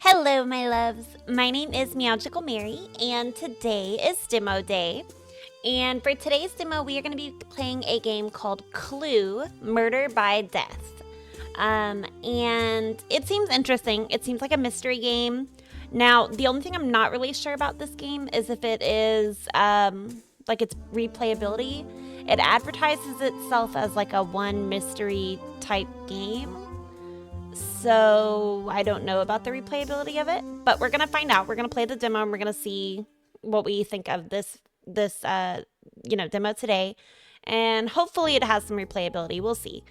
Hello, my loves. My name is Meowgical Mary, and today is demo day. And for today's demo, we are going to be playing a game called Clue: Murder by Death. And it seems interesting. It seems like a mystery game. Now, the only thing I'm not really sure about this game is if it is like its replayability. It advertises itself as like a one mystery type game. So I don't know about the replayability of it, but we're gonna find out. We're gonna play the demo and we're gonna see what we think of this demo today, and hopefully it has some replayability. We'll see.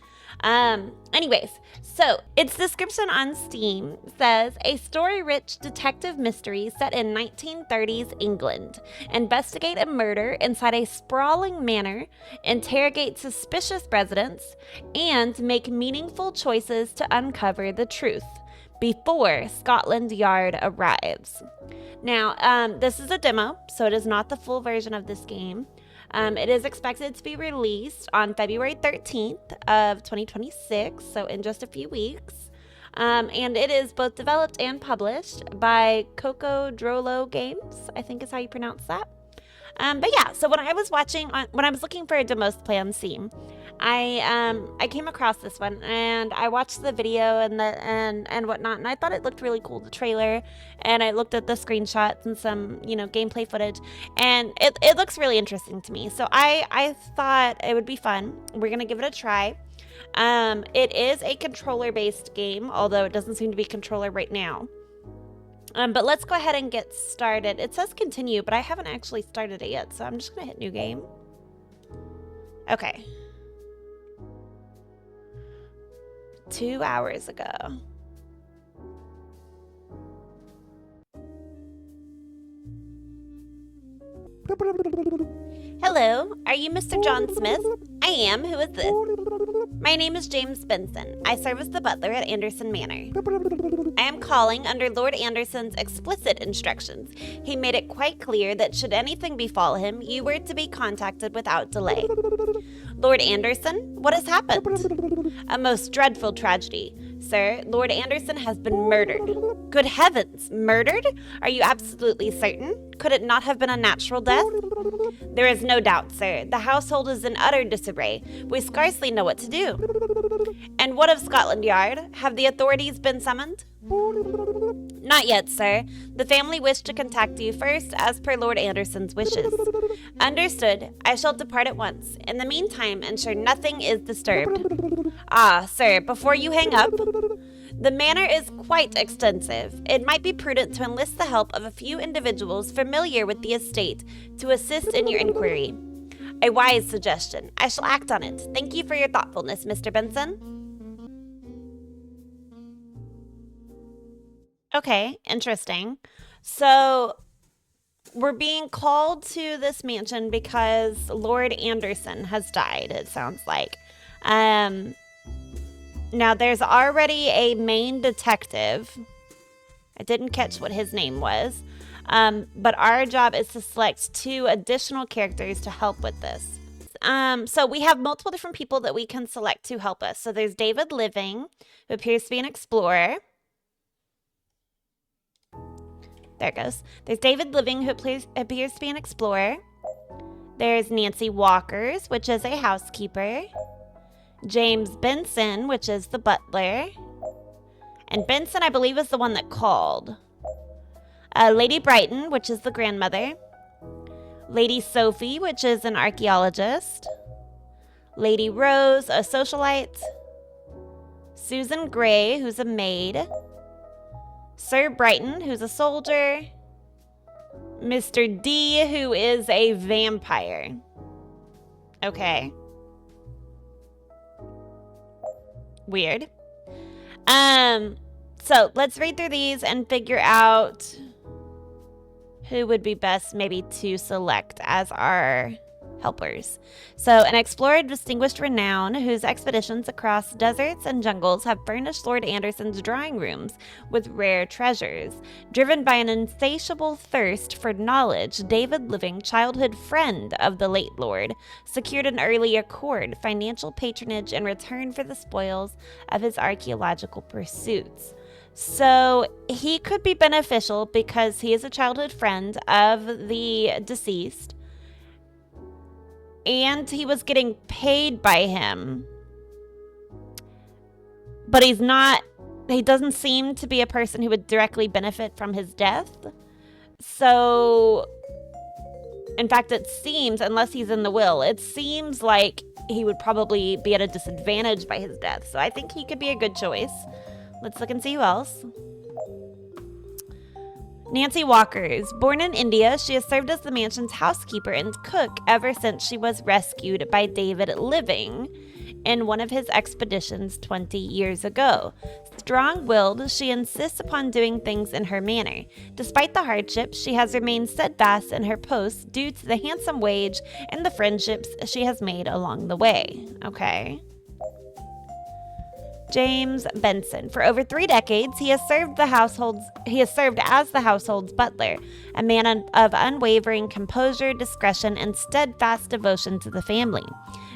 Anyways, so its description on Steam says a story-rich detective mystery set in 1930s England. Investigate a murder inside a sprawling manor, interrogate suspicious residents, and make meaningful choices to uncover the truth before Scotland Yard arrives. Now, this is a demo, so it is not the full version of this game. It is expected to be released on February 13th of 2026, so in just a few weeks. And it is both developed and published by Cocodrolo Games, I think is how you pronounce that. But yeah, so when I was looking for a demos to play on Steam, I came across this one and I watched the video and whatnot, and I thought it looked really cool, the trailer, and I looked at the screenshots and some gameplay footage, and it looks really interesting to me. So I thought it would be fun. We're gonna give it a try. It is a controller based game, although it doesn't seem to be controller right now. But let's go ahead and get started. It says continue, but I haven't actually started it yet, so I'm just gonna hit new game. Okay. 2 hours ago. Hello, are you Mr. John Smith? I am. Who is this? My name is James Benson. I serve as the butler at Anderson Manor. I am calling under Lord Anderson's explicit instructions. He made it quite clear that should anything befall him, you were to be contacted without delay. Lord Anderson, what has happened? A most dreadful tragedy. Sir, Lord Anderson has been murdered. Good heavens, murdered? Are you absolutely certain? Could it not have been a natural death? There is no doubt, sir. The household is in utter disarray. We scarcely know what to do. And what of Scotland Yard? Have the authorities been summoned? Not yet, sir. The family wished to contact you first, as per Lord Anderson's wishes. Understood. I shall depart at once. In the meantime, ensure nothing is disturbed. Ah, sir, before you hang up, the manor is quite extensive. It might be prudent to enlist the help of a few individuals familiar with the estate to assist in your inquiry. A wise suggestion. I shall act on it. Thank you for your thoughtfulness, Mr. Benson. Okay, interesting. So we're being called to this mansion because Lord Anderson has died, it sounds like. Now, there's already a main detective. I didn't catch what his name was. But our job is to select 2 additional characters to help with this. So we have multiple different people that we can select to help us. So there's David Living, who appears to be an explorer. There it goes. There's David Living, who appears to be an explorer. There's Nancy Walkers, which is a housekeeper. James Benson, which is the butler. And Benson, I believe, is the one that called. Lady Brighton, which is the grandmother. Lady Sophie, which is an archaeologist. Lady Rose, a socialite. Susan Gray, who's a maid. Sir Brighton, who's a soldier. Mr. D, who is a vampire. Okay. Weird. So let's read through these and figure out who would be best maybe to select as our helpers. So an explorer of distinguished renown whose expeditions across deserts and jungles have furnished Lord Anderson's drawing rooms with rare treasures. Driven by an insatiable thirst for knowledge, David Living, childhood friend of the late Lord, secured an early accord, financial patronage in return for the spoils of his archaeological pursuits. So he could be beneficial because he is a childhood friend of the deceased, and he was getting paid by him. But he doesn't seem to be a person who would directly benefit from his death. So, in fact, it seems, unless he's in the will, it seems like he would probably be at a disadvantage by his death. So I think he could be a good choice. Let's look and see who else. Nancy Walkers. Born in India, she has served as the mansion's housekeeper and cook ever since she was rescued by David Living in one of his expeditions 20 years ago. Strong-willed, she insists upon doing things in her manner. Despite the hardships, she has remained steadfast in her post due to the handsome wage and the friendships she has made along the way. Okay. James Benson. For over 3 decades, he has served as the household's butler, a man of unwavering composure, discretion, and steadfast devotion to the family.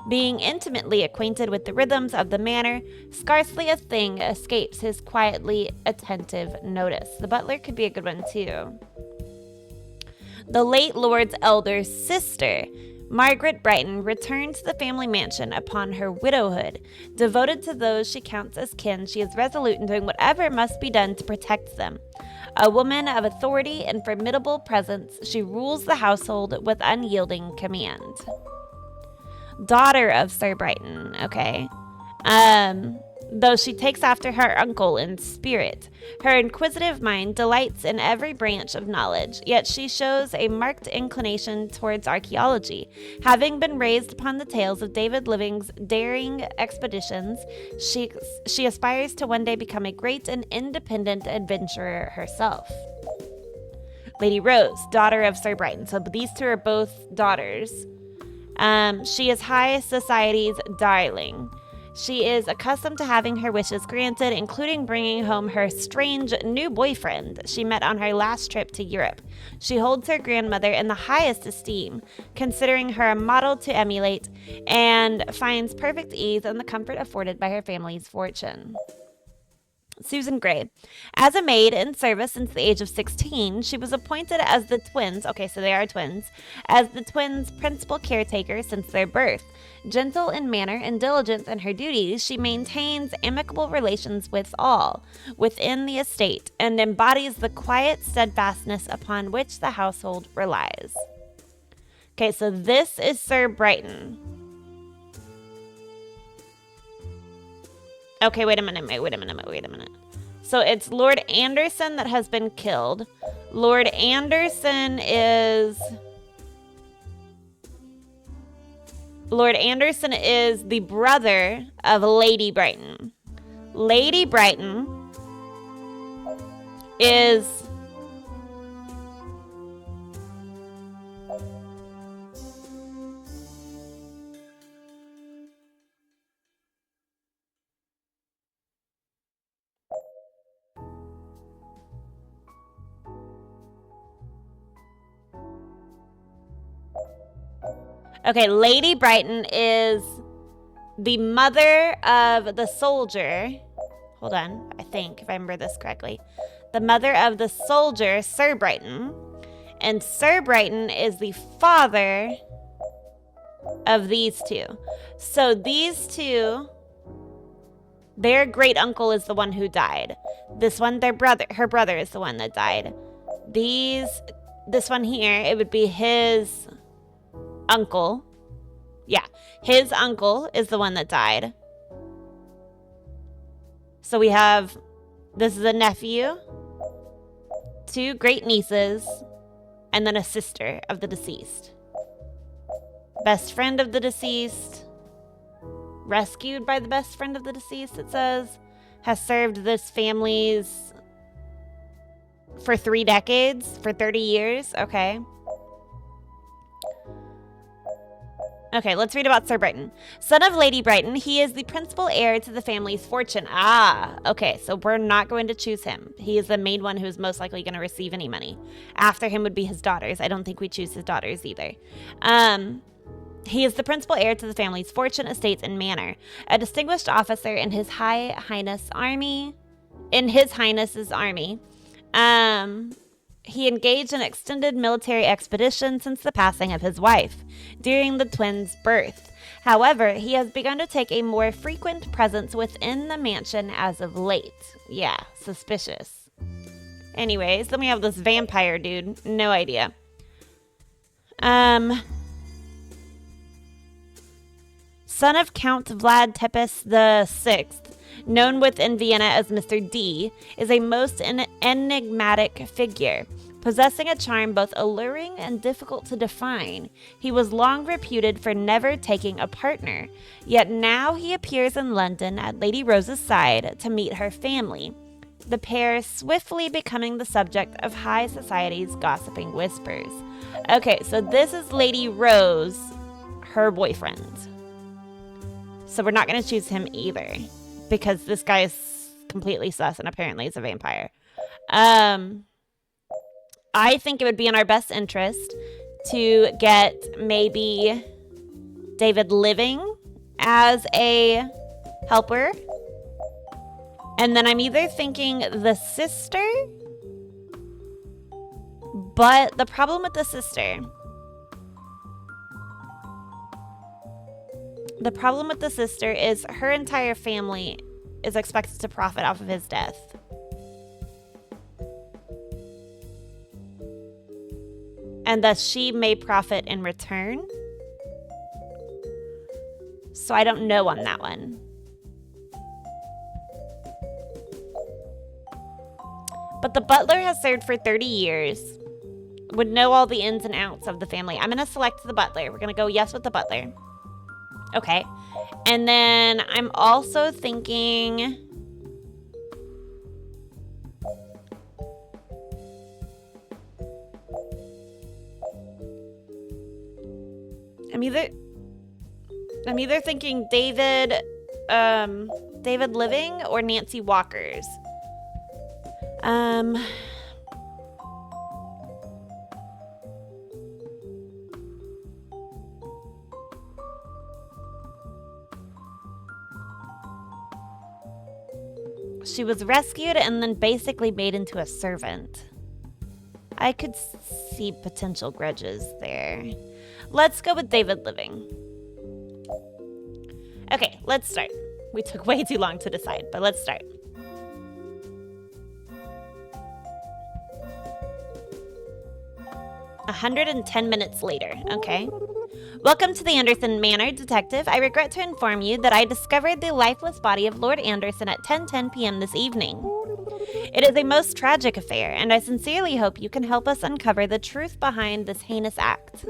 Being intimately acquainted with the rhythms of the manor, scarcely a thing escapes his quietly attentive notice. The butler could be a good one, too. The late Lord's elder sister, Margaret Brighton, returned to the family mansion upon her widowhood. Devoted to those she counts as kin, she is resolute in doing whatever must be done to protect them. A woman of authority and formidable presence, she rules the household with unyielding command. Daughter of Sir Brighton, okay. Though she takes after her uncle in spirit. Her inquisitive mind delights in every branch of knowledge, yet she shows a marked inclination towards archaeology. Having been raised upon the tales of David Living's daring expeditions, she aspires to one day become a great and independent adventurer herself. Lady Rose, daughter of Sir Brighton. So these two are both daughters. She is high society's darling. She is accustomed to having her wishes granted, including bringing home her strange new boyfriend she met on her last trip to Europe. She holds her grandmother in the highest esteem, considering her a model to emulate, and finds perfect ease in the comfort afforded by her family's fortune. Susan Gray. As a maid in service since the age of 16, she was appointed as the twins, okay, so they are twins, as the twins' principal caretaker since their birth. Gentle in manner and diligent in her duties, she maintains amicable relations with all within the estate and embodies the quiet steadfastness upon which the household relies. Okay, so this is Sir Brighton. Okay, wait a minute. So it's Lord Anderson that has been killed. Lord Anderson is the brother of Lady Brighton. Lady Brighton is okay, Lady Brighton is the mother of the soldier. Hold on, I think, if I remember this correctly. The mother of the soldier, Sir Brighton. And Sir Brighton is the father of these two. So these two, their great uncle is the one who died. This one, her brother is the one that died. This one here, it would be his uncle. Yeah, his uncle is the one that died. So we have, this is a nephew, 2 great nieces, and then a sister of the deceased. Best friend of the deceased, rescued by the best friend of the deceased, it says, has served this family's for 3 decades, for 30 years. Okay. Okay, let's read about Sir Brighton. Son of Lady Brighton, he is the principal heir to the family's fortune. Ah, okay, so we're not going to choose him. He is the main one who's most likely going to receive any money. After him would be his daughters. I don't think we choose his daughters either. He is the principal heir to the family's fortune, estates, and manor. A distinguished officer in His High Highness Army in His Highness's army. He engaged in extended military expeditions since the passing of his wife during the twins' birth. However, he has begun to take a more frequent presence within the mansion as of late. Yeah, suspicious. Anyways, then we have this vampire dude. No idea. Son of Count Vlad Tepes VI, known within Vienna as Mr. D, is a most enigmatic figure, possessing a charm both alluring and difficult to define. He was long reputed for never taking a partner, yet now he appears in London at Lady Rose's side to meet her family, the pair swiftly becoming the subject of high society's gossiping whispers. Okay, so this is Lady Rose, her boyfriend. So we're not going to choose him either, because this guy is completely sus and apparently he's a vampire. I think it would be in our best interest to get maybe David Living as a helper. And then I'm either thinking the sister, but the problem with the sister... The problem with the sister is her entire family is expected to profit off of his death. And thus she may profit in return. So I don't know on that one. But the butler has served for 30 years. Would know all the ins and outs of the family. I'm going to select the butler. We're going to go yes with the butler. Okay. And then I'm also thinking... I'm either thinking David Living or Nancy Walker's. She was rescued and then basically made into a servant. I could see potential grudges there. Let's go with David Living. Okay, let's start. We took way too long to decide, but let's start. A 110 minutes later. Okay. Welcome to the Anderson Manor, Detective. I regret to inform you that I discovered the lifeless body of Lord Anderson at 10:10 p.m. this evening. It is a most tragic affair, and I sincerely hope you can help us uncover the truth behind this heinous act.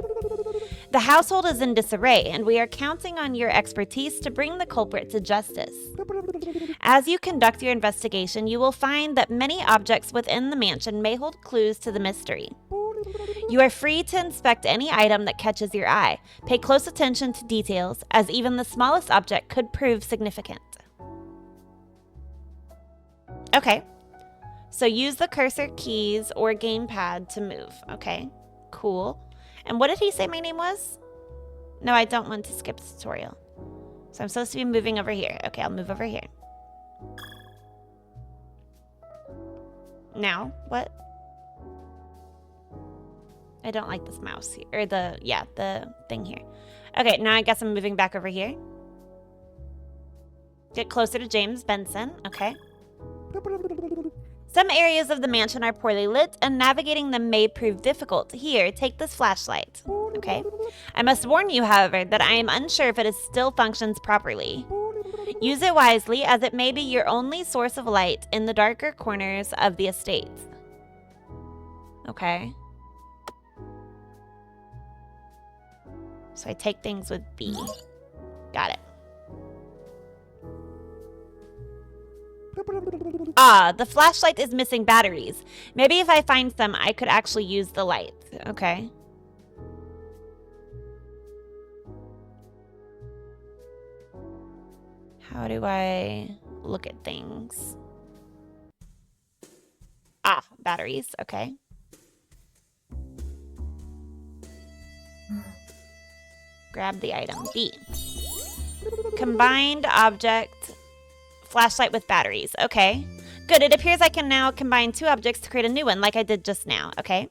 The household is in disarray, and we are counting on your expertise to bring the culprit to justice. As you conduct your investigation, you will find that many objects within the mansion may hold clues to the mystery. You are free to inspect any item that catches your eye. Pay close attention to details, as even the smallest object could prove significant. Okay. So use the cursor keys or gamepad to move. Okay, cool. And what did he say my name was? No, I don't want to skip the tutorial. So I'm supposed to be moving over here. Okay, I'll move over here. Now, what? I don't like this mouse here. Or the thing here. Okay, now I guess I'm moving back over here. Get closer to James Benson. Okay. Some areas of the mansion are poorly lit, and navigating them may prove difficult. Here, take this flashlight. Okay. I must warn you, however, that I am unsure if it still functions properly. Use it wisely, as it may be your only source of light in the darker corners of the estate. Okay. So I take things with B. Got it. Ah, the flashlight is missing batteries. Maybe if I find some, I could actually use the light. Okay. How do I look at things? Ah, batteries. Okay. Grab the item. B. Combined object. Flashlight with batteries. Okay. Good, it appears I can now combine 2 objects to create a new one, like I did just now. Okay.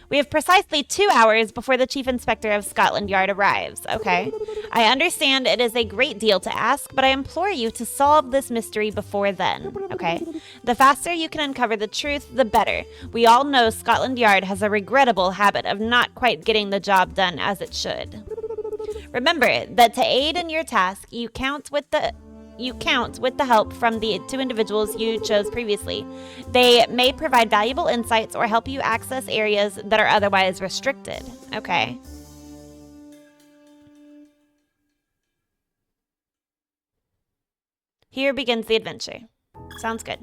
We have precisely 2 hours before the Chief Inspector of Scotland Yard arrives. Okay. I understand it is a great deal to ask, but I implore you to solve this mystery before then. Okay. The faster you can uncover the truth, the better. We all know Scotland Yard has a regrettable habit of not quite getting the job done as it should. Remember that to aid in your task, you count with the help from the 2 individuals you chose previously. They may provide valuable insights or help you access areas that are otherwise restricted. Okay. Here begins the adventure. Sounds good.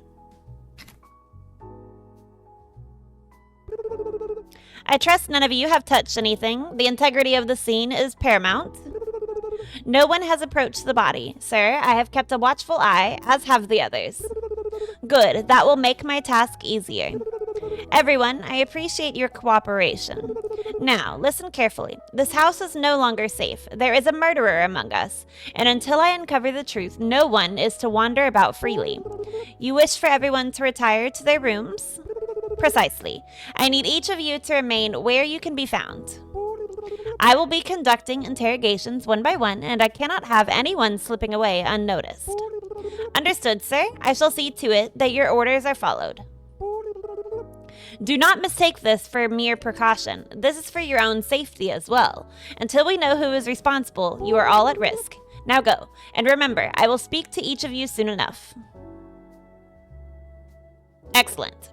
I trust none of you have touched anything. The integrity of the scene is paramount. No one has approached the body. Sir, I have kept a watchful eye, as have the others. Good, that will make my task easier. Everyone, I appreciate your cooperation. Now, listen carefully. This house is no longer safe. There is a murderer among us, and until I uncover the truth, no one is to wander about freely. You wish for everyone to retire to their rooms? Precisely. I need each of you to remain where you can be found. I will be conducting interrogations one by one, and I cannot have anyone slipping away unnoticed. Understood, sir. I shall see to it that your orders are followed. Do not mistake this for mere precaution. This is for your own safety as well. Until we know who is responsible, you are all at risk. Now go, and remember, I will speak to each of you soon enough. Excellent.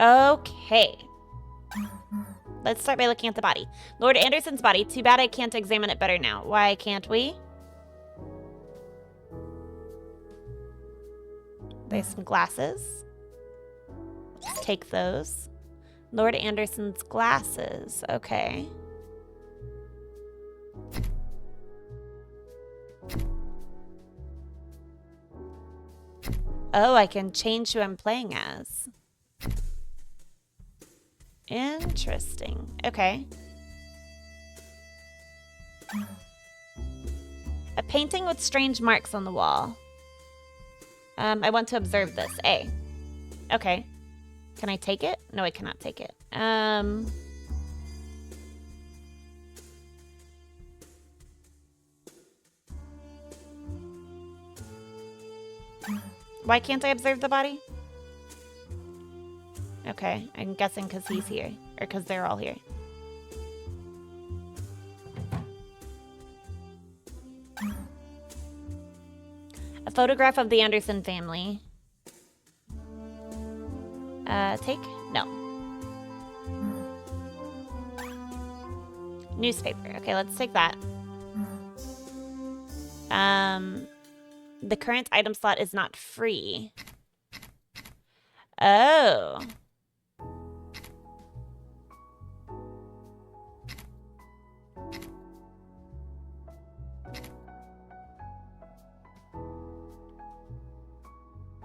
Okay. Let's start by looking at the body. Lord Anderson's body. Too bad I can't examine it better now. Why can't we? There's some glasses. Let's take those. Lord Anderson's glasses. Okay. Oh, I can change who I'm playing as. Interesting. Okay. A painting with strange marks on the wall. I want to observe this. A. Okay. Can I take it? No, I cannot take it. Why can't I observe the body? Okay, I'm guessing because he's here. Or because they're all here. A photograph of the Anderson family. Take? No. Newspaper. Okay, let's take that. The current item slot is not free. Oh.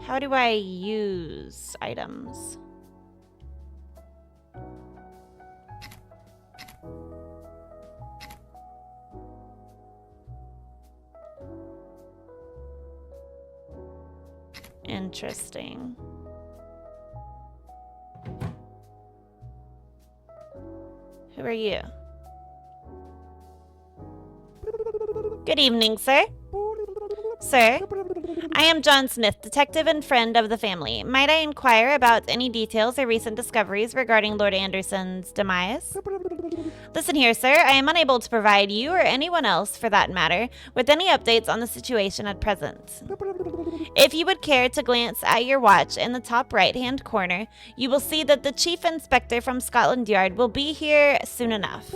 How do I use items? Interesting. Who are you? Good evening, sir. Sir, I am John Smith, detective and friend of the family. Might I inquire about any details or recent discoveries regarding Lord Anderson's demise? Listen here, sir. I am unable to provide you or anyone else, for that matter, with any updates on the situation at present. If you would care to glance at your watch in the top right-hand corner, you will see that the Chief Inspector from Scotland Yard will be here soon enough.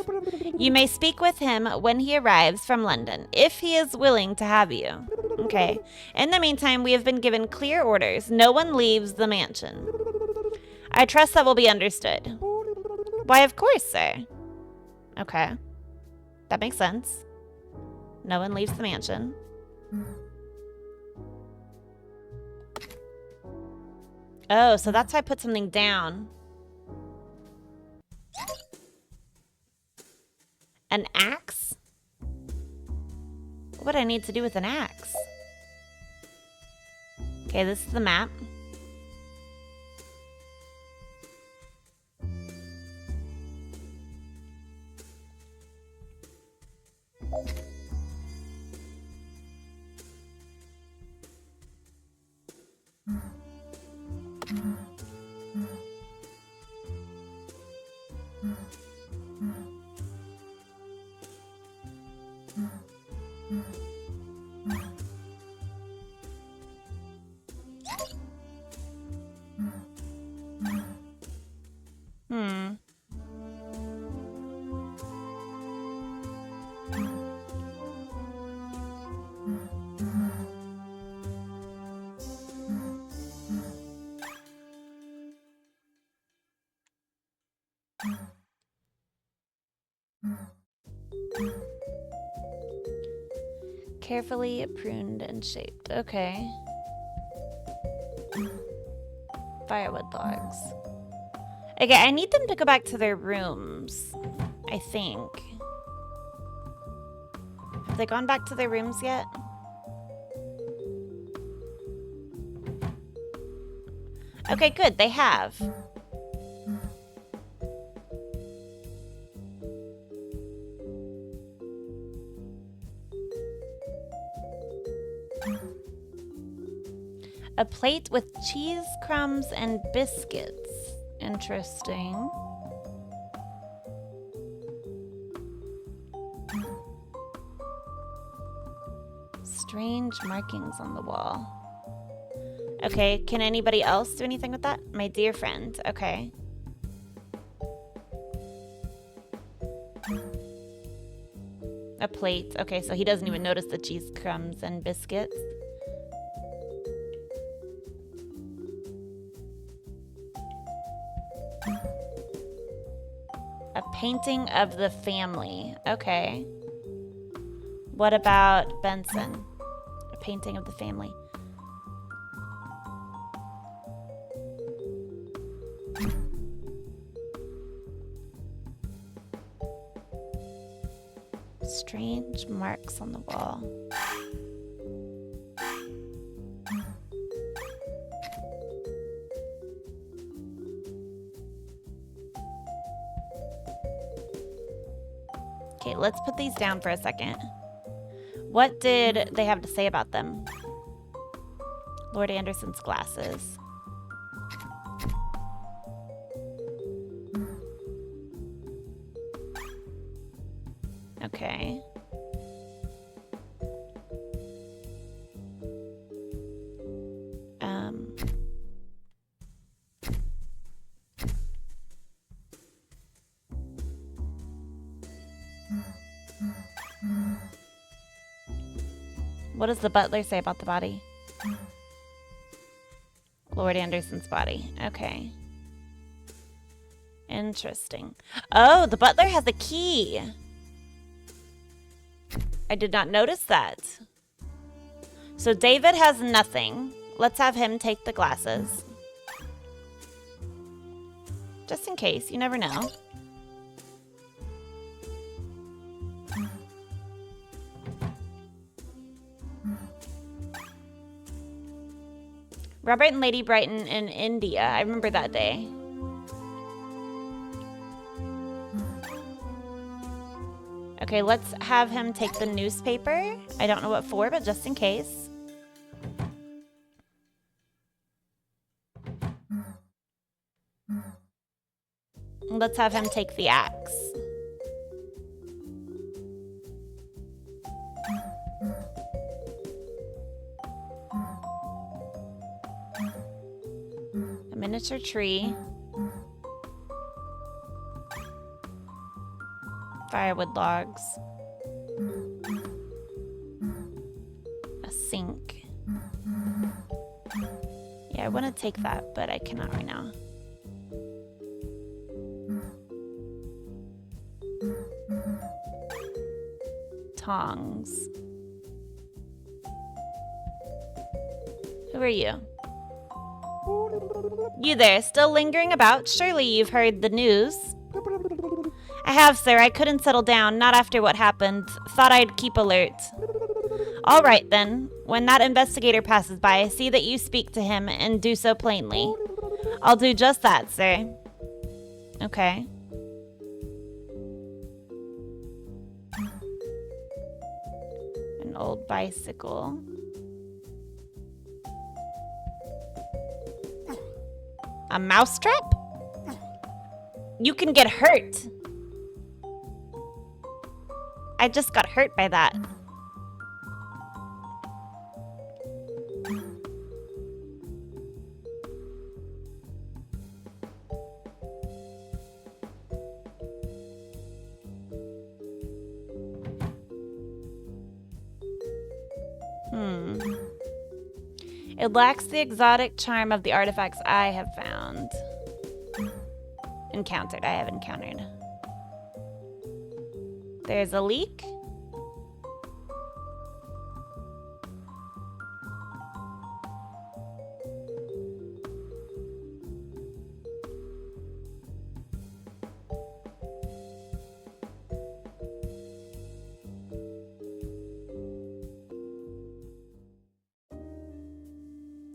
You may speak with him when he arrives from London, if he is willing to have you. Okay. In the meantime, we have been given clear orders. No one leaves the mansion. I trust that will be understood. Why, of course, sir. Okay. That makes sense. No one leaves the mansion. Oh, so that's how I put something down. An axe? What what I need to do with an axe. Okay, this is the map. Carefully pruned and shaped. Okay. Firewood logs. Okay, I need them to go back to their rooms, I think. Have they gone back to their rooms yet? Okay, good, they have. A plate with cheese, crumbs, and biscuits. Interesting. Strange markings on the wall. Okay, can anybody else do anything with that? My dear friend, okay. A plate. Okay, so he doesn't even notice the cheese, crumbs, and biscuits. A painting of the family. Okay. What about Benson? A painting of the family. Strange marks on the wall. Okay, let's put these down for a second. What did they have to say about them? Lord Anderson's glasses. Okay. What does the butler say about the body? Lord Anderson's body. Okay. Interesting. Oh, the butler has a key. I did not notice that. So David has nothing. Let's have him take the glasses. Just in case, you never know. Robert and Lady Brighton in India. I remember that day. Okay, let's have him take the newspaper. I don't know what for, but just in case. Let's have him take the axe. A miniature tree. Firewood logs. A sink. Yeah, I want to take that, but I cannot right now. Tongs. Who are you? You there, still lingering about? Surely you've heard the news. I have, sir. I couldn't settle down, not after what happened. Thought I'd keep alert. All right, then. When that investigator passes by, see that you speak to him and do so plainly. I'll do just that, sir. Okay. An old bicycle. A mousetrap? You can get hurt. I just got hurt by that. It lacks the exotic charm of the artifacts I have found. I have encountered. There's a leak.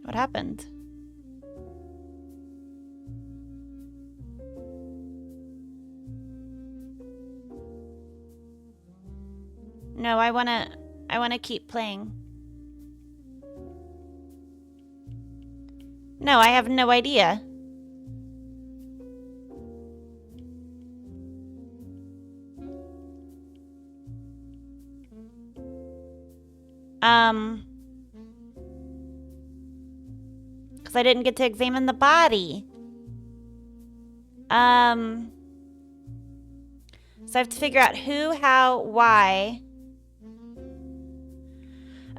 What happened? No, I wanna keep playing. No, I have no idea. Because I didn't get to examine the body. So I have to figure out who, how, why.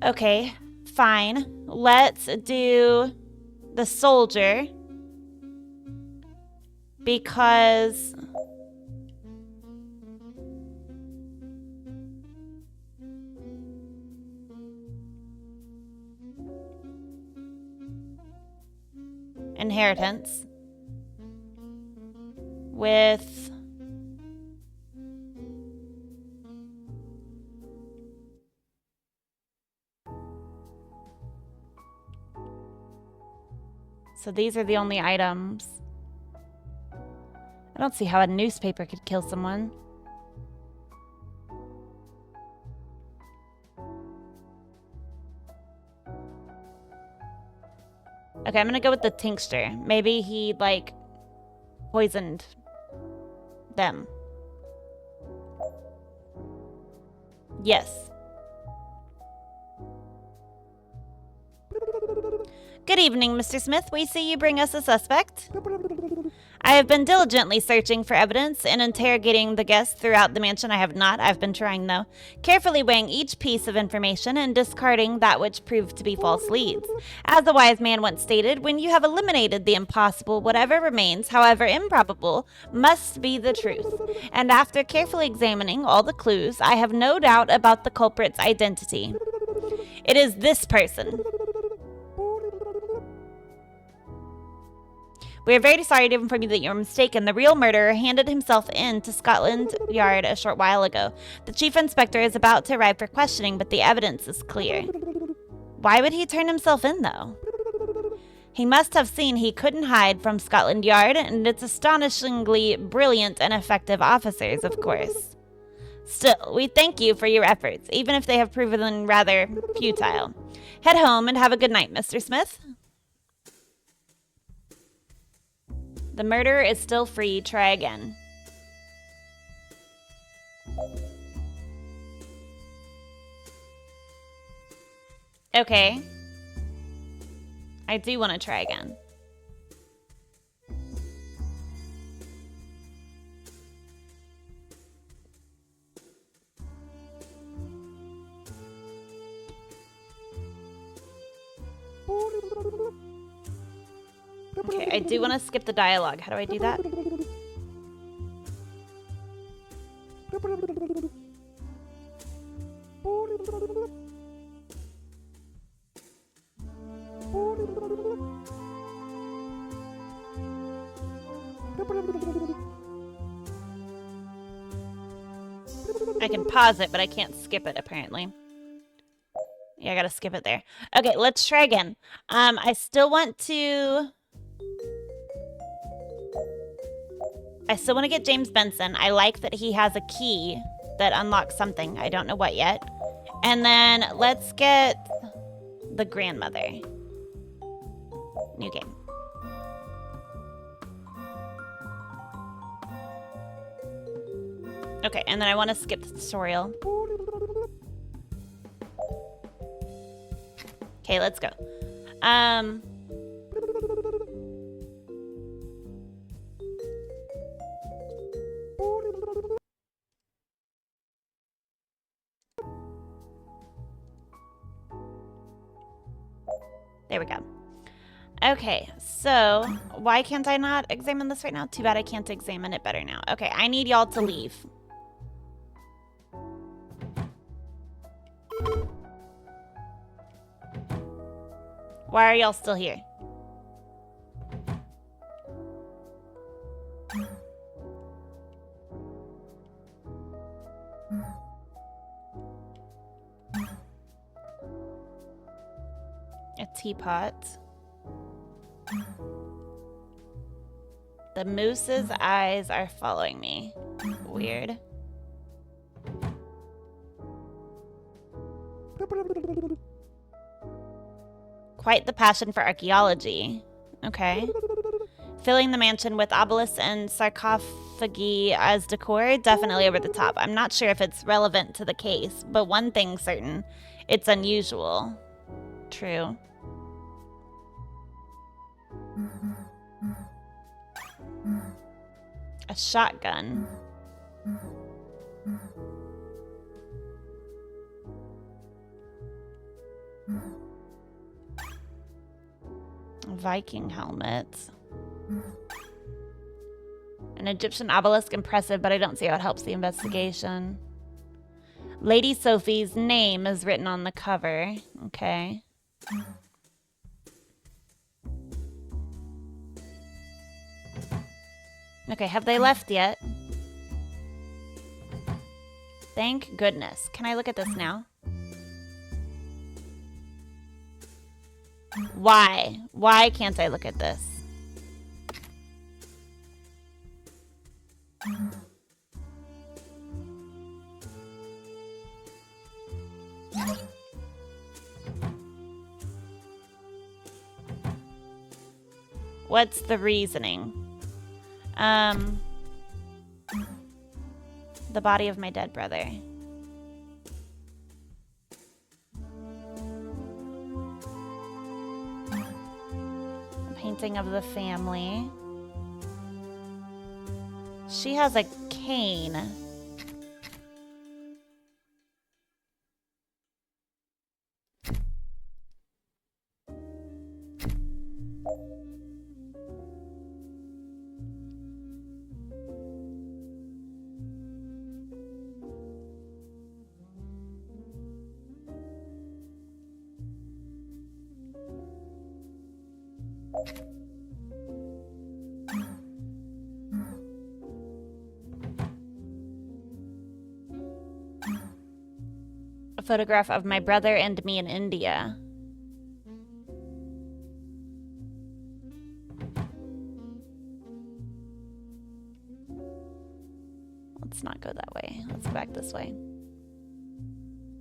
Okay, fine. Let's do the soldier. Because inheritance with so these are the only items. I don't see how a newspaper could kill someone. Okay, I'm gonna go with the tincture. Maybe he, like, poisoned them. Yes. Good evening, Mr. Smith. We see you bring us a suspect. I have been diligently searching for evidence and interrogating the guests throughout the mansion. I have not. I've been trying, though. Carefully weighing each piece of information and discarding that which proved to be false leads. As a wise man once stated, when you have eliminated the impossible, whatever remains, however improbable, must be the truth. And after carefully examining all the clues, I have no doubt about the culprit's identity. It is this person. We are very sorry to inform you that you are mistaken. The real murderer handed himself in to Scotland Yard a short while ago. The chief inspector is about to arrive for questioning, but the evidence is clear. Why would he turn himself in, though? He must have seen he couldn't hide from Scotland Yard and its astonishingly brilliant and effective officers, of course. Still, we thank you for your efforts, even if they have proven rather futile. Head home and have a good night, Mr. Smith. The murderer is still free. Try again. Okay. I do want to try again. Okay, I do want to skip the dialogue. How do I do that? I can pause it, but I can't skip it, apparently. Yeah, I gotta skip it there. Okay, let's try again. I still want to get James Benson. I like that he has a key that unlocks something. I don't know what yet. And then let's get the grandmother. New game. Okay, and then I want to skip the tutorial. Okay, let's go. There we go. Okay, so why can't I not examine this right now? Too bad I can't examine it better now. Okay, I need y'all to leave. Why are y'all still here? A teapot. The moose's eyes are following me. Weird. Quite the passion for archaeology. Okay. Filling the mansion with obelisks and sarcophagi as decor, definitely over the top. I'm not sure if it's relevant to the case, but one thing's certain. It's unusual. True. A shotgun. Viking helmet. An Egyptian obelisk, impressive, but I don't see how it helps the investigation. Lady Sophie's name is written on the cover. Okay. Okay, have they left yet? Thank goodness. Can I look at this now? Why? Why can't I look at this? What's the reasoning? The body of my dead brother. A painting of the family. She has a cane. A photograph of my brother and me in India. Let's not go that way. Let's go back this way.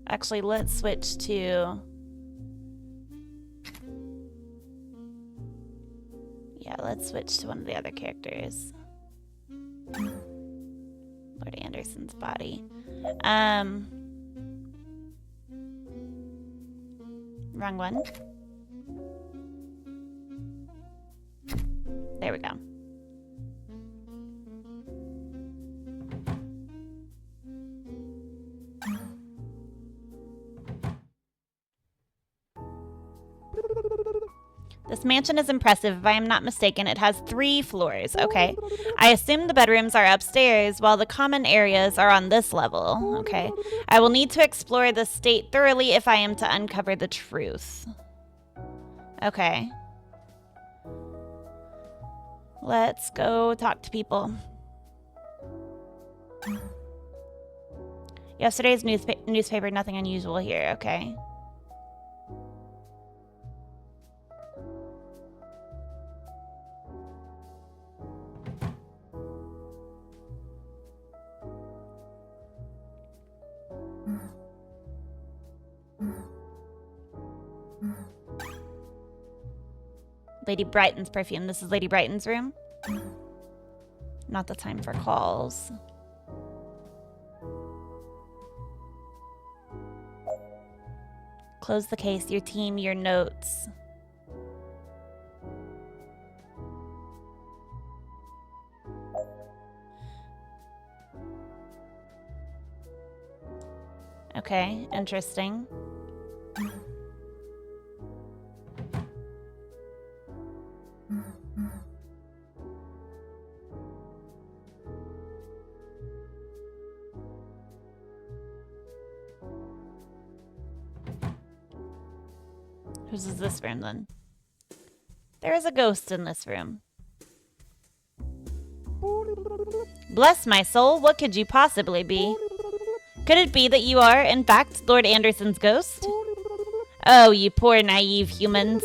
Actually, let's switch to... Yeah, let's switch to one of the other characters. Lord Anderson's body. Wrong one. There we go. This mansion is impressive. If I am not mistaken, it has 3 floors. Okay. I assume the bedrooms are upstairs, while the common areas are on this level. Okay. I will need to explore the state thoroughly if I am to uncover the truth. Okay. Let's go talk to people. Yesterday's newspaper, nothing unusual here. Okay. Lady Brighton's perfume. This is Lady Brighton's room. Not the time for calls. Close the case, your team, your notes. Okay, interesting. Whose is this room then? There is a ghost in this room. Bless my soul, what could you possibly be? Could it be that you are, in fact, Lord Anderson's ghost? Oh, you poor naive humans.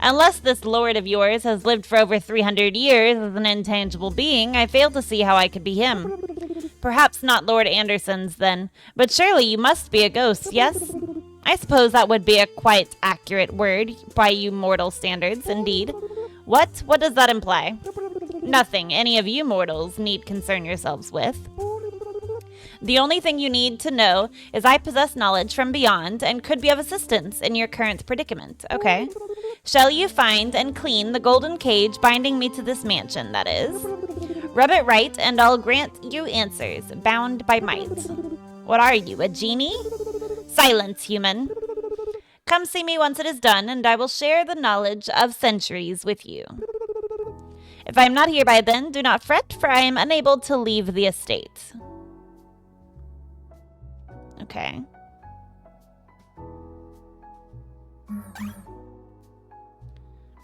Unless this lord of yours has lived for over 300 years as an intangible being, I fail to see how I could be him. Perhaps not Lord Anderson's, then, but surely you must be a ghost, yes? I suppose that would be a quite accurate word by you mortal standards, indeed. What? What does that imply? Nothing any of you mortals need concern yourselves with. The only thing you need to know is I possess knowledge from beyond and could be of assistance in your current predicament. Okay. Shall you find and clean the golden cage binding me to this mansion, that is? Rub it right and I'll grant you answers, bound by might. What are you, a genie? Silence, human. Come see me once it is done, and I will share the knowledge of centuries with you. If I am not here by then, do not fret, for I am unable to leave the estate. Okay.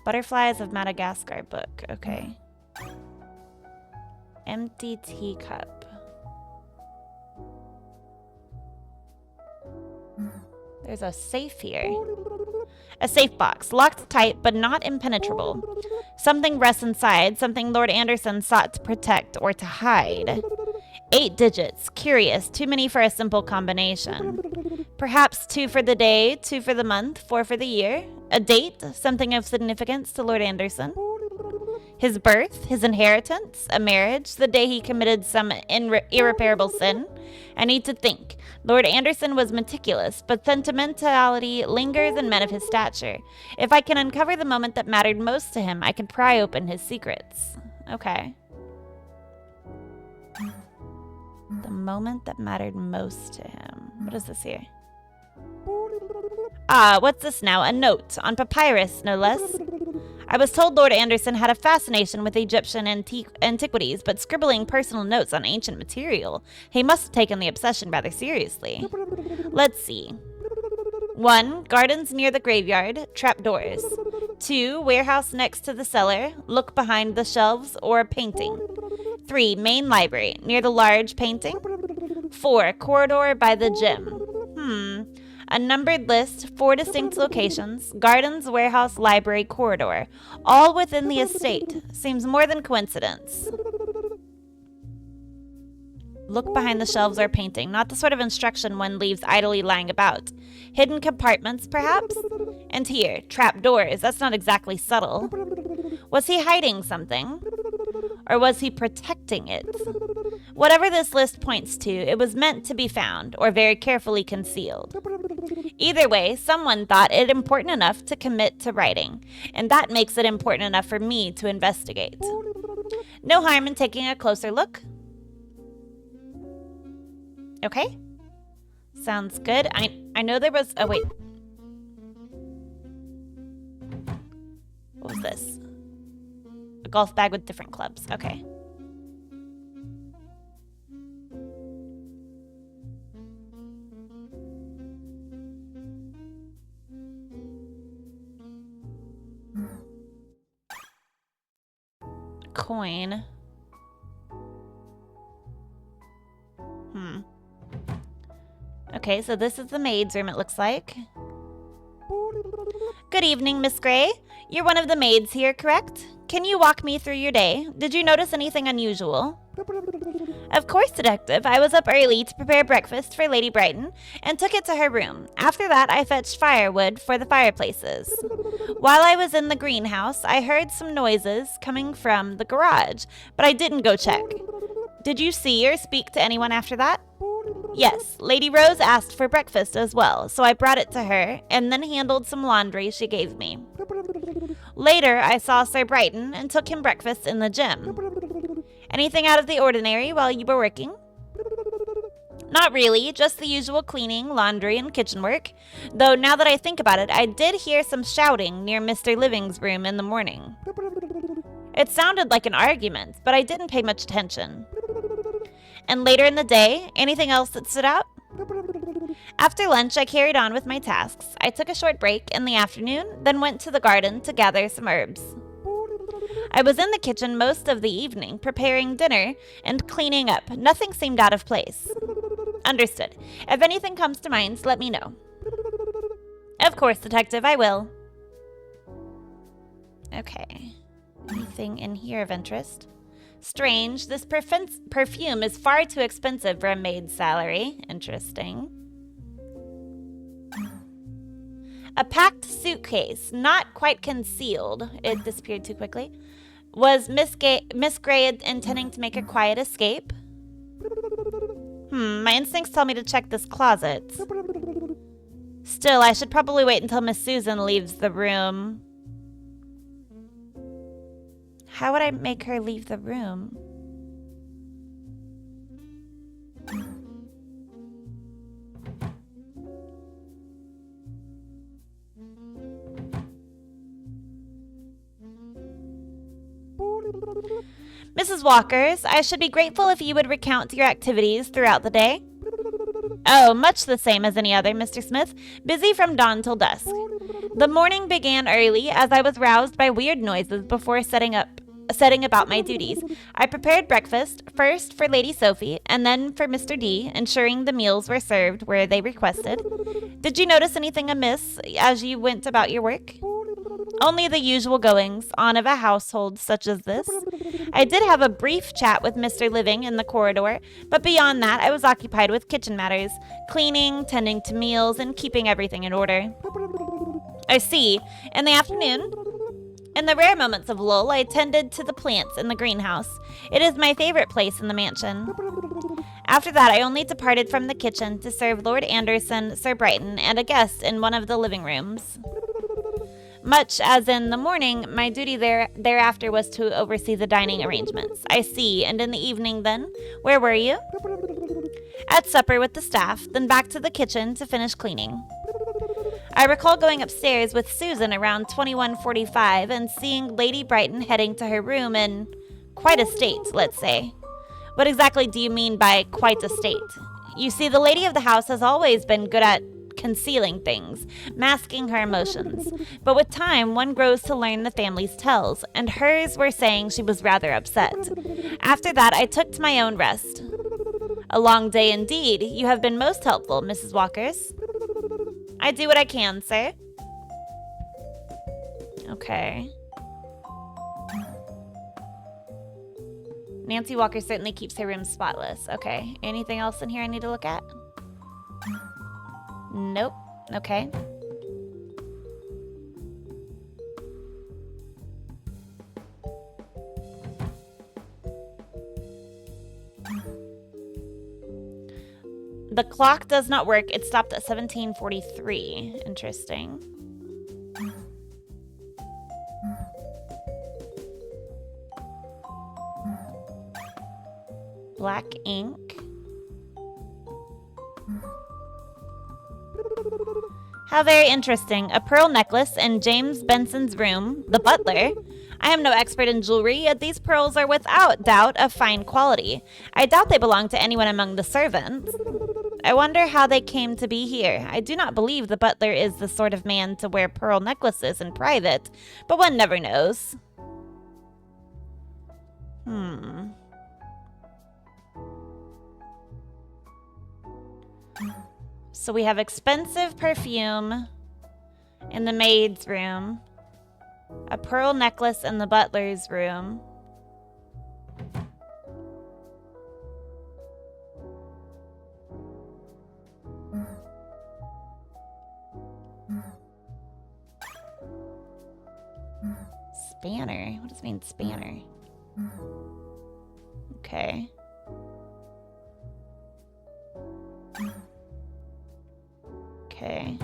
Butterflies of Madagascar book. Okay. Empty teacup. There's a safe here. A safe box, locked tight but not impenetrable. Something rests inside, something Lord Anderson sought to protect or to hide. 8 digits, curious, too many for a simple combination. Perhaps 2 for the day, 2 for the month, 4 for the year. A date, something of significance to Lord Anderson. His birth, his inheritance, a marriage, the day he committed some irreparable sin. I need to think. Lord Anderson was meticulous, but sentimentality lingers in men of his stature. If I can uncover the moment that mattered most to him, I can pry open his secrets. Okay. The moment that mattered most to him. What is this here? Ah, what's this now? A note. On papyrus, no less. I was told Lord Anderson had a fascination with Egyptian antiquities, but scribbling personal notes on ancient material. He must have taken the obsession rather seriously. Let's see. 1. Gardens near the graveyard, trapdoors. 2. Warehouse next to the cellar, look behind the shelves, or a painting. 3. Main library, near the large painting. 4. Corridor by the gym. A numbered list, 4 distinct locations, gardens, warehouse, library, corridor, all within the estate. Seems more than coincidence. Look behind the shelves or painting, not the sort of instruction one leaves idly lying about. Hidden compartments, perhaps? And here, trap doors, that's not exactly subtle. Was he hiding something? Or was he protecting it? Whatever this list points to, it was meant to be found, or very carefully concealed. Either way, someone thought it important enough to commit to writing, and that makes it important enough for me to investigate. No harm in taking a closer look. Okay. Sounds good. I know there was... Oh, wait. What was this? A golf bag with different clubs. Okay. Coin. Okay, so this is the maid's room, it looks like. Good evening, Miss Gray. You're one of the maids here, correct? Can you walk me through your day? Did you notice anything unusual? Of course, Detective. I was up early to prepare breakfast for Lady Brighton and took it to her room. After that, I fetched firewood for the fireplaces. While I was in the greenhouse, I heard some noises coming from the garage, but I didn't go check. Did you see or speak to anyone after that? Yes, Lady Rose asked for breakfast as well, so I brought it to her and then handled some laundry she gave me. Later, I saw Sir Brighton and took him breakfast in the gym. Anything out of the ordinary while you were working? Not really, just the usual cleaning, laundry, and kitchen work. Though now that I think about it, I did hear some shouting near Mr. Living's room in the morning. It sounded like an argument, but I didn't pay much attention. And later in the day, anything else that stood out? After lunch, I carried on with my tasks. I took a short break in the afternoon, then went to the garden to gather some herbs. I was in the kitchen most of the evening, preparing dinner and cleaning up. Nothing seemed out of place. Understood. If anything comes to mind, let me know. Of course, Detective, I will. Okay. Anything in here of interest? Strange, this perfume is far too expensive for a maid's salary. Interesting. A packed suitcase, not quite concealed. It disappeared too quickly. Was Miss Gray intending to make a quiet escape? My instincts tell me to check this closet. Still, I should probably wait until Miss Susan leaves the room. How would I make her leave the room? Mrs. Walkers, I should be grateful if you would recount your activities throughout the day. Oh, much the same as any other, Mr. Smith. Busy from dawn till dusk. The morning began early as I was roused by weird noises before setting about my duties. I prepared breakfast, first for Lady Sophie and then for Mr. D, ensuring the meals were served where they requested. Did you notice anything amiss as you went about your work? Only the usual goings on of a household such as this. I did have a brief chat with Mr. Living in the corridor, but beyond that I was occupied with kitchen matters, cleaning, tending to meals, and keeping everything in order. I see. In the afternoon, in the rare moments of lull, I tended to the plants in the greenhouse. It is my favorite place in the mansion. After that, I only departed from the kitchen to serve Lord Anderson, Sir Brighton, and a guest in one of the living rooms. Much as in the morning, my duty thereafter was to oversee the dining arrangements. I see. And in the evening, then, where were you? At supper with the staff, then back to the kitchen to finish cleaning. I recall going upstairs with Susan around 21:45 and seeing Lady Brighton heading to her room in quite a state, let's say. What exactly do you mean by quite a state? You see, the lady of the house has always been good at concealing things, masking her emotions. But with time, one grows to learn the family's tells, and hers were saying she was rather upset. After that, I took to my own rest. A long day indeed. You have been most helpful, Mrs. Walkers. I do what I can, sir. Okay. Nancy Walker certainly keeps her room spotless. Okay. Anything else in here I need to look at? Nope. Okay. The clock does not work. It stopped at 17:43. Interesting. Black ink. How very interesting. A pearl necklace in James Benson's room, the butler. I am no expert in jewelry, yet these pearls are without doubt of fine quality. I doubt they belong to anyone among the servants. I wonder how they came to be here. I do not believe the butler is the sort of man to wear pearl necklaces in private, but one never knows. So we have expensive perfume in the maid's room, a pearl necklace in the butler's room. Spanner? What does it mean, spanner? Okay. Okay.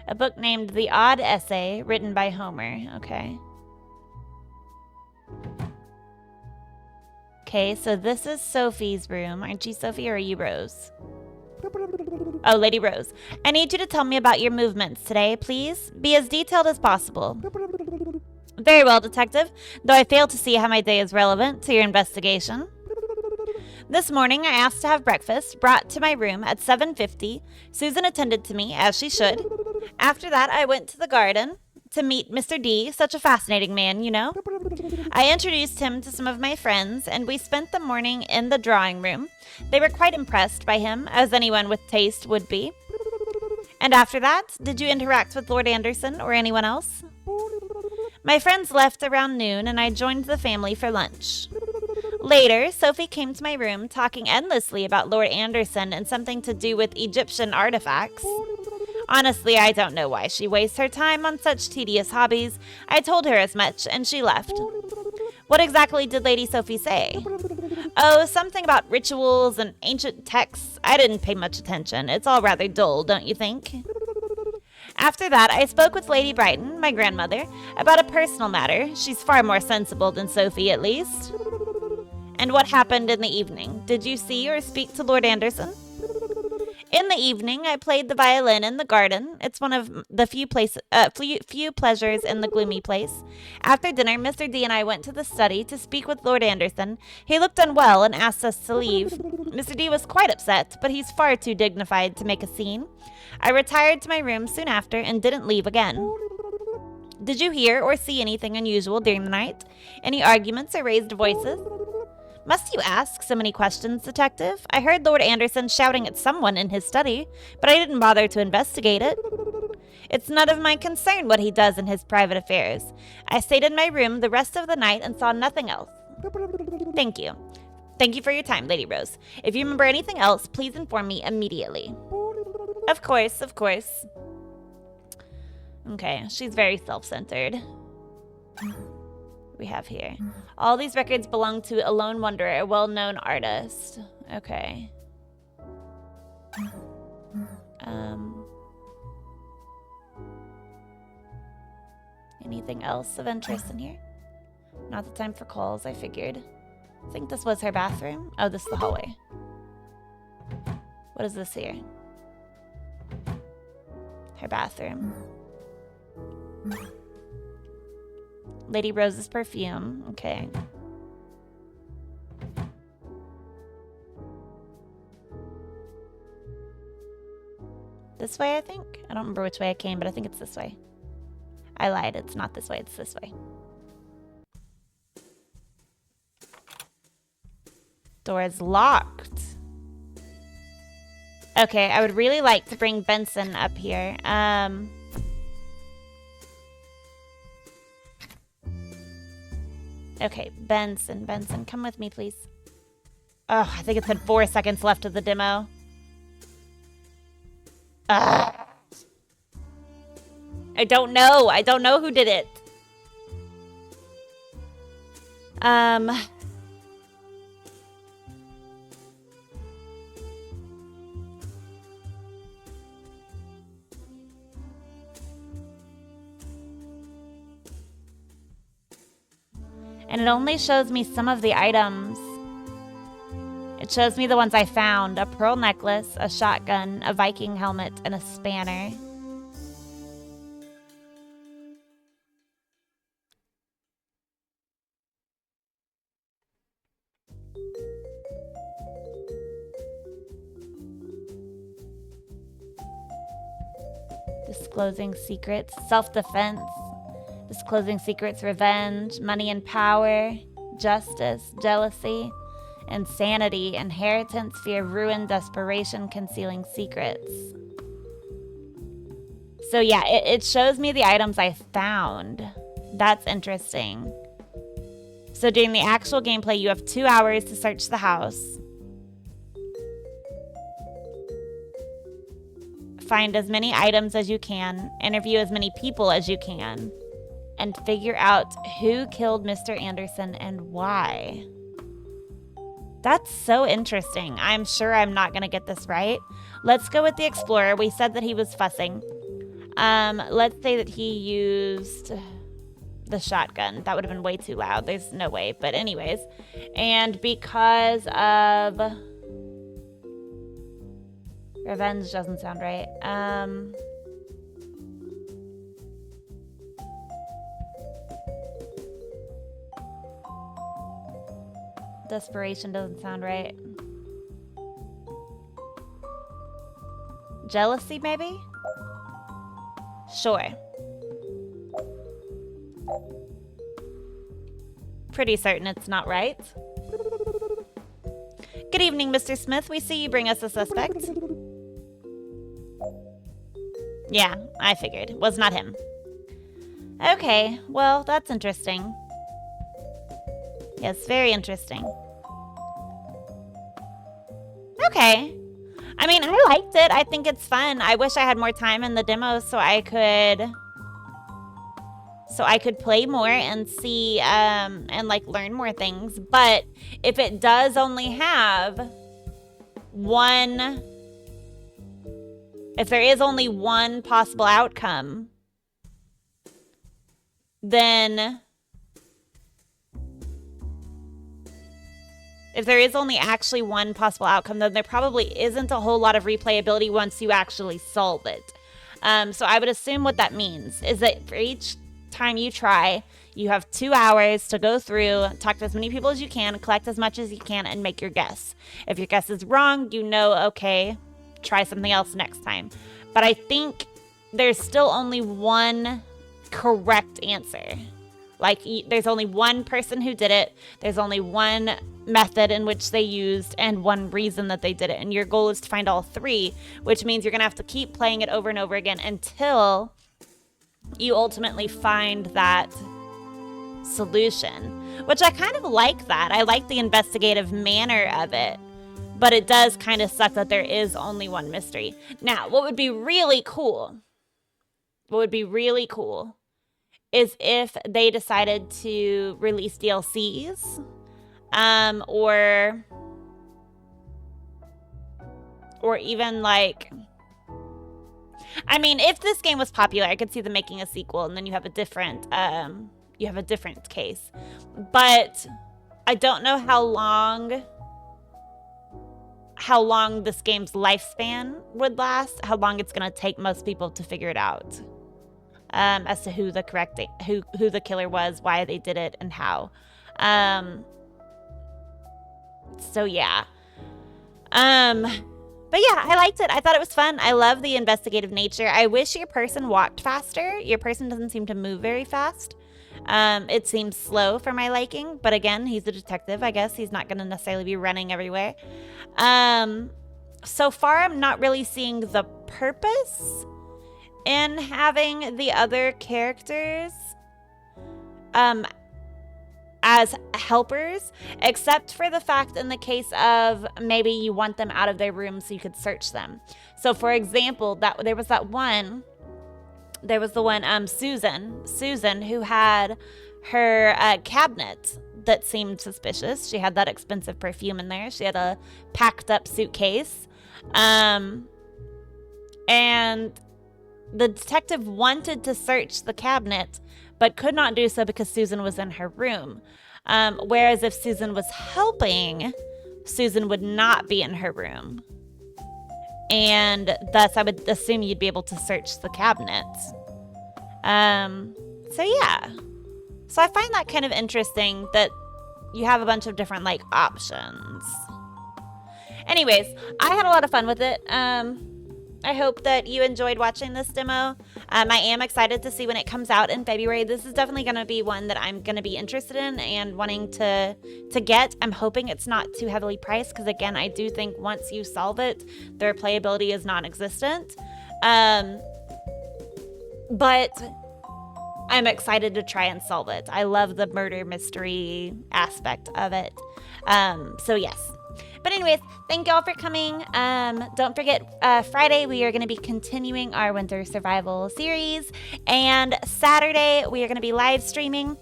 A book named The Odd Essay, written by Homer. Okay. Okay, so this is Sophie's room. Aren't you Sophie or are you Rose? Oh, Lady Rose. I need you to tell me about your movements today, please. Be as detailed as possible. Very well, Detective, though I fail to see how my day is relevant to your investigation. This morning, I asked to have breakfast brought to my room at 7:50. Susan attended to me, as she should. After that, I went to the garden to meet Mr. D, such a fascinating man, you know. I introduced him to some of my friends, and we spent the morning in the drawing room. They were quite impressed by him, as anyone with taste would be. And after that, did you interact with Lord Anderson or anyone else? My friends left around noon, and I joined the family for lunch. Later, Sophie came to my room talking endlessly about Lord Anderson and something to do with Egyptian artifacts. Honestly, I don't know why she wastes her time on such tedious hobbies. I told her as much, and she left. What exactly did Lady Sophie say? Oh, something about rituals and ancient texts. I didn't pay much attention. It's all rather dull, don't you think? After that, I spoke with Lady Brighton, my grandmother, about a personal matter. She's far more sensible than Sophie, at least. And what happened in the evening? Did you see or speak to Lord Anderson? In the evening, I played the violin in the garden. It's one of the few pleasures in the gloomy place. After dinner, Mr. D and I went to the study to speak with Lord Anderson. He looked unwell and asked us to leave. Mr. D was quite upset, but he's far too dignified to make a scene. I retired to my room soon after and didn't leave again. Did you hear or see anything unusual during the night? Any arguments or raised voices? Must you ask so many questions, Detective? I heard Lord Anderson shouting at someone in his study, but I didn't bother to investigate it. It's none of my concern what he does in his private affairs. I stayed in my room the rest of the night and saw nothing else. Thank you. Thank you for your time, Lady Rose. If you remember anything else, please inform me immediately. Of course, of course. Okay, she's very self-centered. We have here. All these records belong to a lone wanderer, a well-known artist. Okay. Anything else of interest in here? Not the time for calls, I figured. I think this was her bathroom. Oh, this is the hallway. What is this here? Her bathroom. Lady Rose's perfume. Okay. This way, I think? I don't remember which way I came, but I think it's this way. I lied. It's not this way. It's this way. Door is locked. Okay, I would really like to bring Benson up here. Okay, Benson, come with me, please. Oh, I think it said 4 seconds left of the demo. I don't know. I don't know who did it. And it only shows me some of the items. It shows me the ones I found. A pearl necklace, a shotgun, a Viking helmet, and a spanner. Disclosing secrets, self-defense. Disclosing secrets, revenge, money and power, justice, jealousy, insanity, inheritance, fear, ruin, desperation, concealing secrets. So yeah, it shows me the items I found. That's interesting. So during the actual gameplay, you have 2 hours to search the house. Find as many items as you can. Interview as many people as you can. And figure out who killed Mr. Anderson and why. That's so interesting. I'm sure I'm not going to get this right. Let's go with the explorer. We said that he was fussing. Let's say that he used the shotgun. That would have been way too loud. There's no way. But anyways. And because of... Revenge doesn't sound right. Desperation doesn't sound right. Jealousy, maybe? Sure. Pretty certain it's not right. Good evening, Mr. Smith. We see you bring us a suspect. Yeah, I figured. It was not him. Okay, well, that's interesting. Yes, very interesting. Okay. I mean, I liked it. I think it's fun. I wish I had more time in the demo so I could play more and see and like learn more things. But if it does only have if there is only one possible outcome, then if there is only actually one possible outcome, then there probably isn't a whole lot of replayability once you actually solve it. So I would assume what that means is that for each time you try, you have 2 hours to go through, talk to as many people as you can, collect as much as you can, and make your guess. If your guess is wrong, you know, okay, try something else next time. But I think there's still only one correct answer. Like, there's only one person who did it. There's only one method in which they used and one reason that they did it. And your goal is to find all 3, which means you're going to have to keep playing it over and over again until you ultimately find that solution, which I kind of like that. I like the investigative manner of it, but it does kind of suck that there is only one mystery. Now, what would be really cool is if they decided to release DLCs, or even like, I mean, if this game was popular, I could see them making a sequel, and then you have a different case. But I don't know how long this game's lifespan would last, how long it's going to take most people to figure it out, as to who the killer was, why they did it, and how. So yeah. But yeah, I liked it. I thought it was fun. I love the investigative nature. I wish your person walked faster. Your person doesn't seem to move very fast. It seems slow for my liking, but again, he's a detective. I guess he's not going to necessarily be running everywhere. So far, I'm not really seeing the purpose in having the other characters as helpers, except for the fact in the case of maybe you want them out of their room so you could search them. So for example, there was the one Susan, who had her cabinet that seemed suspicious. She had that expensive perfume in there. She had a packed up suitcase. And the detective wanted to search the cabinet, but could not do so because Susan was in her room. Whereas if Susan was helping, Susan would not be in her room. And thus, I would assume you'd be able to search the cabinet. So yeah. So I find that kind of interesting that you have a bunch of different, like, options. Anyways, I had a lot of fun with it. I hope that you enjoyed watching this demo. I am excited to see when it comes out in February. This is definitely going to be one that I'm going to be interested in and wanting to get. I'm hoping it's not too heavily priced because, again, I do think once you solve it, their playability is non-existent. but I'm excited to try and solve it. I love the murder mystery aspect of it. So yes. But anyways, thank y'all for coming. Don't forget, Friday we are going to be continuing our winter survival series, and Saturday we are going to be live streaming.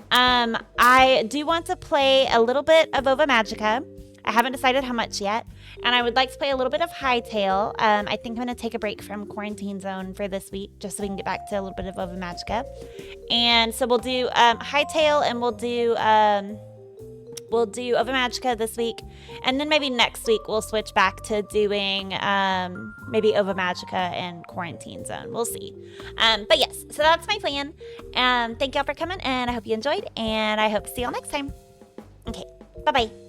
I do want to play a little bit of Ova Magica. I haven't decided how much yet, and I would like to play a little bit of Hightail. I think I'm going to take a break from Quarantine Zone for this week, just so we can get back to a little bit of Ova Magica. And so we'll do Hightail, and we'll do Ova Magica this week, and then maybe next week we'll switch back to doing maybe Ova Magica and Quarantine Zone. We'll see. But yes, so that's my plan. Thank y'all for coming, and I hope you enjoyed, and I hope to see y'all next time. Okay, bye-bye.